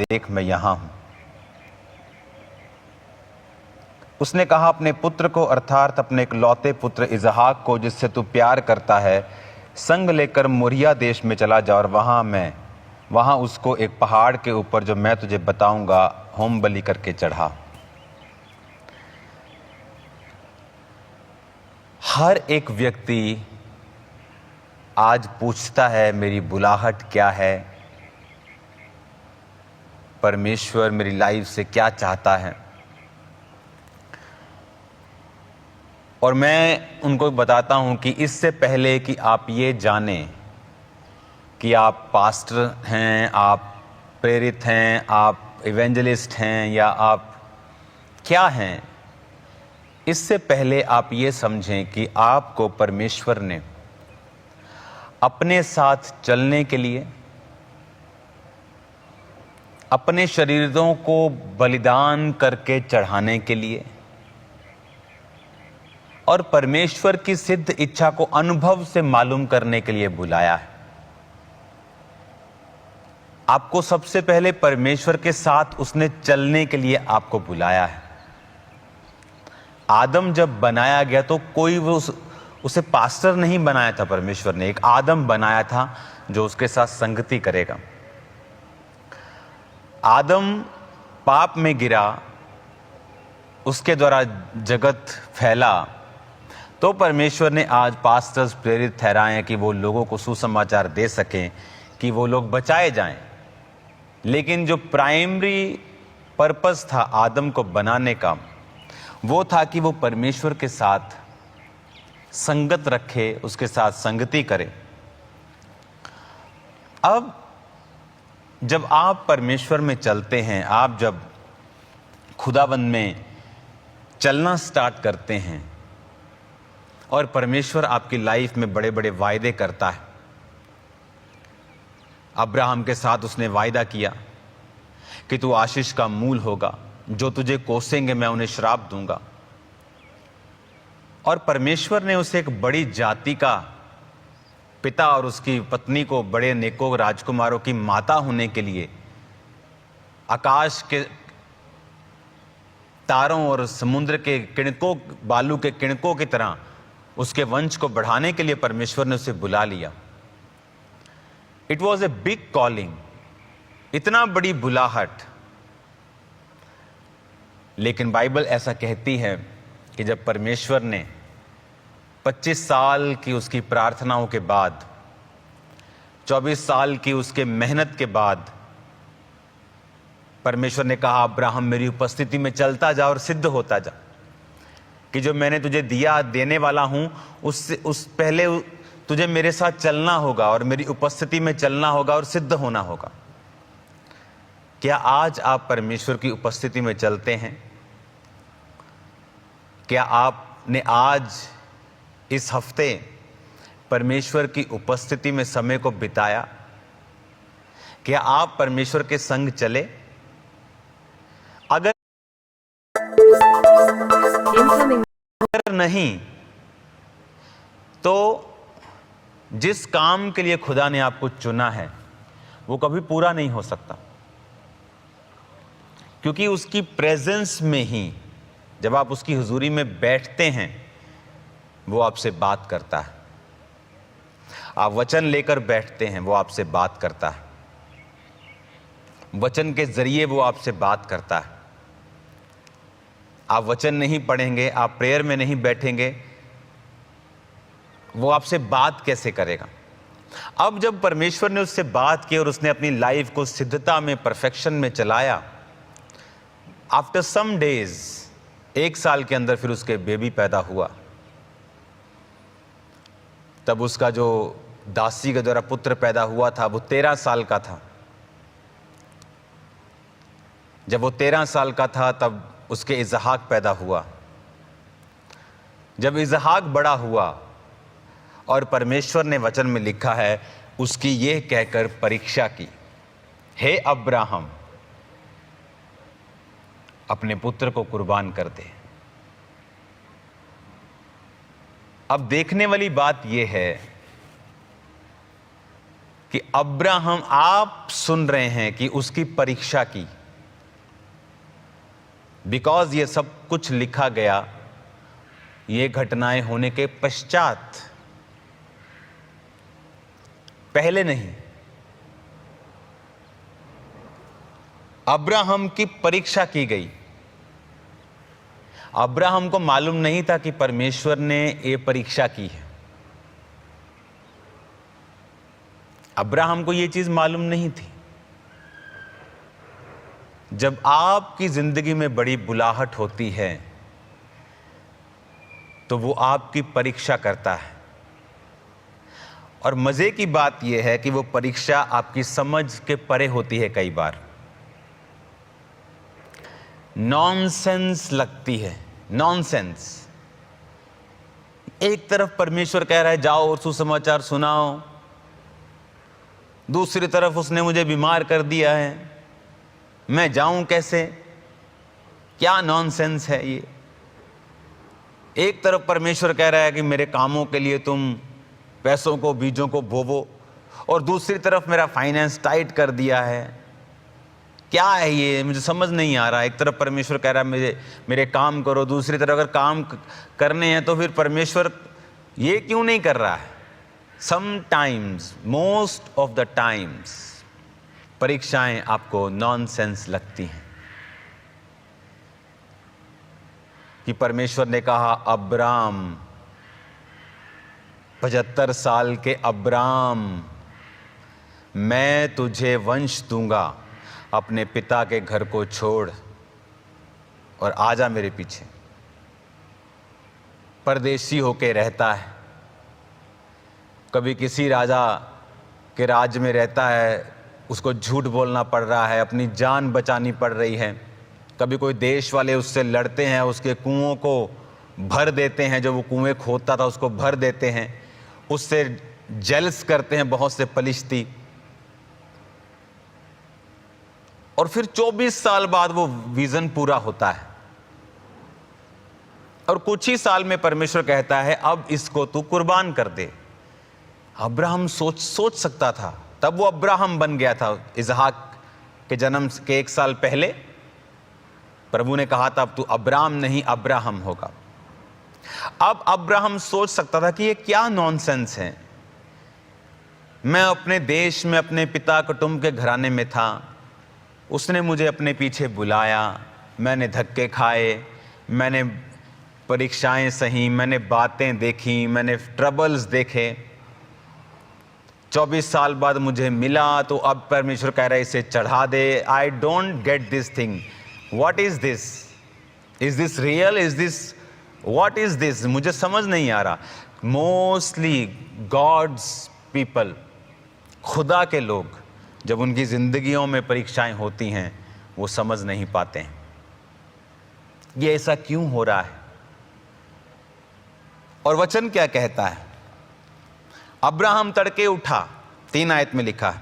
देख मैं यहां हूं। उसने कहा अपने पुत्र को, अर्थात अपने इकलौते पुत्र इसहाक को जिससे तू प्यार करता है, संग लेकर मोरिया देश में चला जा और वहां उसको एक पहाड़ के ऊपर जो मैं तुझे बताऊंगा होम बलि करके चढ़ा। हर एक व्यक्ति आज पूछता है मेरी बुलाहट क्या है, परमेश्वर मेरी लाइफ से क्या चाहता है। और मैं उनको बताता हूं कि इससे पहले कि आप ये जानें कि आप पास्टर हैं, आप प्रेरित हैं, आप इवेंजलिस्ट हैं या आप क्या हैं, इससे पहले आप ये समझें कि आपको परमेश्वर ने अपने साथ चलने के लिए, अपने शरीरों को बलिदान करके चढ़ाने के लिए और परमेश्वर की सिद्ध इच्छा को अनुभव से मालूम करने के लिए बुलाया है। आपको सबसे पहले परमेश्वर के साथ उसने चलने के लिए आपको बुलाया है। आदम जब बनाया गया तो कोई उसे पास्टर नहीं बनाया था, परमेश्वर ने एक आदम बनाया था जो उसके साथ संगति करेगा। आदम पाप में गिरा, उसके द्वारा जगत फैला, तो परमेश्वर ने आज पास्टर्स प्रेरित ठहराए कि वो लोगों को सुसमाचार दे सकें कि वो लोग बचाए जाएं। लेकिन जो प्राइमरी पर्पस था आदम को बनाने का, वो था कि वो परमेश्वर के साथ संगत रखे, उसके साथ संगति करे। अब जब आप परमेश्वर में चलते हैं, आप जब खुदाबंद में चलना स्टार्ट करते हैं और परमेश्वर आपकी लाइफ में बड़े बड़े वायदे करता है। अब्राहम के साथ उसने वायदा किया कि तू आशीष का मूल होगा, जो तुझे कोसेंगे मैं उन्हें श्राप दूंगा। और परमेश्वर ने उसे एक बड़ी जाति का पिता और उसकी पत्नी को बड़े नेकों राजकुमारों की माता होने के लिए, आकाश के तारों और समुद्र के किणकों, बालू के किणकों की तरह उसके वंश को बढ़ाने के लिए परमेश्वर ने उसे बुला लिया। It was a big calling, इतना बड़ी बुलाहट। लेकिन बाइबल ऐसा कहती है कि जब परमेश्वर ने 25 साल की उसकी प्रार्थनाओं के बाद, 24 साल की उसके मेहनत के बाद परमेश्वर ने कहा अब्राहम मेरी उपस्थिति में चलता जा और सिद्ध होता जा, कि जो मैंने तुझे दिया देने वाला हूं उस पहले तुझे मेरे साथ चलना होगा और मेरी उपस्थिति में चलना होगा और सिद्ध होना होगा। क्या आज आप परमेश्वर की उपस्थिति में चलते हैं? क्या आपने आज इस हफ्ते परमेश्वर की उपस्थिति में समय को बिताया? क्या आप परमेश्वर के संग चले? अगर नहीं तो जिस काम के लिए खुदा ने आपको चुना है वो कभी पूरा नहीं हो सकता, क्योंकि उसकी प्रेजेंस में ही जब आप उसकी हुजूरी में बैठते हैं वो आपसे बात करता है। आप वचन लेकर बैठते हैं, वो आपसे बात करता है। वचन के जरिए वो आपसे बात करता है। आप वचन नहीं पढ़ेंगे, आप प्रेयर में नहीं बैठेंगे, वो आपसे बात कैसे करेगा? अब जब परमेश्वर ने उससे बात की और उसने अपनी लाइफ को सिद्धता में, परफेक्शन में चलाया, आफ्टर सम डेज, 1 साल के अंदर फिर उसके बेबी पैदा हुआ। तब उसका जो दासी के द्वारा पुत्र पैदा हुआ था वो 13 साल का था। जब वो 13 साल का था तब उसके इसहाक पैदा हुआ। जब इसहाक बड़ा हुआ और परमेश्वर ने वचन में लिखा है उसकी यह कहकर परीक्षा की, हे अब्राहम अपने पुत्र को कुर्बान कर दे। अब देखने वाली बात यह है कि अब्राहम, आप सुन रहे हैं कि उसकी परीक्षा की, बिकॉज ये सब कुछ लिखा गया ये घटनाएं होने के पश्चात, पहले नहीं। अब्राहम की परीक्षा की गई। अब्राहम को मालूम नहीं था कि परमेश्वर ने ये परीक्षा की है। अब्राहम को ये चीज मालूम नहीं थी। जब आपकी जिंदगी में बड़ी बुलाहट होती है तो वो आपकी परीक्षा करता है, और मजे की बात यह है कि वो परीक्षा आपकी समझ के परे होती है। कई बार नॉनसेंस लगती है, नॉनसेंस। एक तरफ परमेश्वर कह रहा है जाओ और सुसमाचार सुनाओ, दूसरी तरफ उसने मुझे बीमार कर दिया है, मैं जाऊं कैसे? क्या नॉनसेंस है ये। एक तरफ परमेश्वर कह रहा है कि मेरे कामों के लिए तुम पैसों को, बीजों को बोवो, और दूसरी तरफ मेरा फाइनेंस टाइट कर दिया है। क्या है ये, मुझे समझ नहीं आ रहा। एक तरफ परमेश्वर कह रहा है मेरे काम करो, दूसरी तरफ अगर काम करने हैं तो फिर परमेश्वर ये क्यों नहीं कर रहा है? Sometimes, most of the times परीक्षाएं आपको नॉनसेंस लगती हैं। कि परमेश्वर ने कहा अब्राम, 75 साल के अब्राम, मैं तुझे वंश दूंगा, अपने पिता के घर को छोड़ और आजा मेरे पीछे। परदेशी होके रहता है, कभी किसी राजा के राज्य में रहता है, उसको झूठ बोलना पड़ रहा है, अपनी जान बचानी पड़ रही है। कभी कोई देश वाले उससे लड़ते हैं, उसके कुओं को भर देते हैं, जो वो कुएं खोदता था उसको भर देते हैं, उससे जेलस करते हैं बहुत से पलिश्ती, और फिर 24 साल बाद वो विजन पूरा होता है, और कुछ ही साल में परमेश्वर कहता है अब इसको तू कुर्बान कर दे। अब्राहम सोच सकता था, तब वो अब्राहम बन गया था। इसहाक के जन्म के 1 साल पहले प्रभु ने कहा था अब तू अब्राम नहीं अब्राहम होगा। अब अब्राहम सोच सकता था कि ये क्या नॉनसेंस है। मैं अपने देश में अपने पिता कुटुंब के घराने में था, उसने मुझे अपने पीछे बुलाया, मैंने धक्के खाए, मैंने परीक्षाएं सही, मैंने बातें देखी, मैंने ट्रबल्स देखे। 24 साल बाद मुझे मिला तो अब परमेश्वर कह रहा है इसे चढ़ा दे। I don't get this thing, what is this, is this real, is this, what is this, मुझे समझ नहीं आ रहा। मोस्टली गॉड्स पीपल, खुदा के लोग, जब उनकी जिंदगियों में परीक्षाएं होती हैं वो समझ नहीं पाते हैं ये ऐसा क्यों हो रहा है। और वचन क्या कहता है? अब्राहम तड़के उठा, 3 आयत में लिखा है,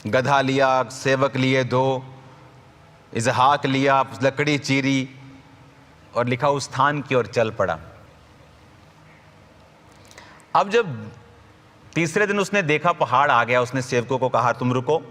गधा लिया, सेवक लिए 2, इसहाक लिया, लकड़ी चीरी, और लिखा उस स्थान की ओर चल पड़ा। अब जब तीसरे दिन उसने देखा पहाड़ आ गया, उसने सेवकों को कहा तुम रुको,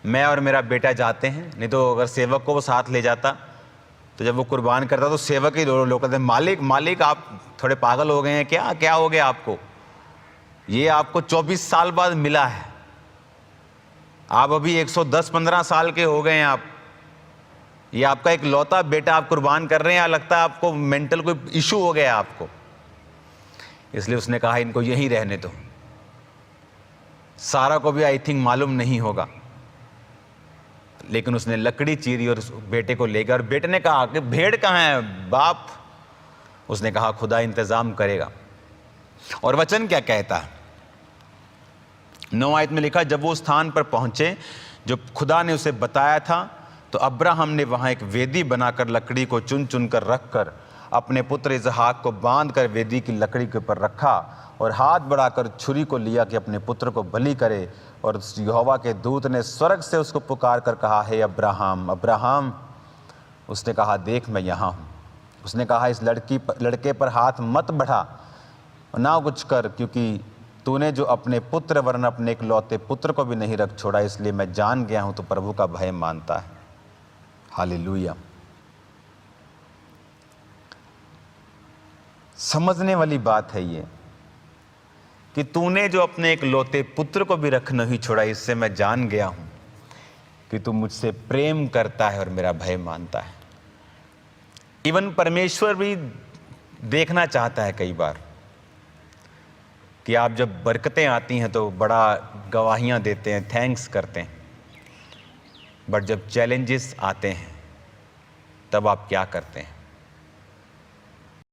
मैं और मेरा बेटा जाते हैं। नहीं तो अगर सेवक को वो साथ ले जाता तो जब वो कुर्बान करता तो सेवक ही लोग कहते मालिक मालिक आप थोड़े पागल हो गए हैं क्या, क्या हो गया आपको, ये आपको 24 साल बाद मिला है, आप अभी 110-15 साल के हो गए हैं, आप ये आपका एक लौता बेटा आप कुर्बान कर रहे हैं, लगता है आपको मेंटल कोई इशू हो गया आपको। इसलिए उसने कहा इनको यहीं रहने दो। सारा को भी आई थिंक मालूम नहीं होगा, लेकिन उसने लकड़ी चीरी और बेटे को ले गया। और बेटे ने कहा कि भेड़ कहाँ है बाप? उसने कहा खुदा इंतजाम करेगा। और वचन क्या कहता है? 9 आयत में लिखा, जब वो स्थान पर पहुंचे जो खुदा ने उसे बताया था, तो अब्राहम ने वहां एक वेदी बनाकर लकड़ी को चुन चुन कर रखकर अपने पुत्र इसहाक को बांध कर वेदी की लकड़ी के ऊपर रखा, और हाथ बढ़ाकर छुरी को लिया कि अपने पुत्र को बलि करे। और यहोवा के दूत ने स्वर्ग से उसको पुकार कर कहा, हे अब्राहम अब्राहम। उसने कहा देख मैं यहाँ हूँ। उसने कहा इस लड़के पर हाथ मत बढ़ा, ना कुछ कर, क्योंकि तूने जो अपने पुत्र वरन अपने इकलौते पुत्र को भी नहीं रख छोड़ा, इसलिए मैं जान गया हूं तो प्रभु का भय मानता है। हालेलुया। समझने वाली बात है ये कि तूने जो अपने इकलौते पुत्र को भी रख नहीं छोड़ा, इससे मैं जान गया हूं कि तू मुझसे प्रेम करता है और मेरा भय मानता है। इवन परमेश्वर भी देखना चाहता है कई बार कि आप जब बरकतें आती हैं तो बड़ा गवाहियां देते हैं, थैंक्स करते हैं, बट जब चैलेंजेस आते हैं तब आप क्या करते हैं?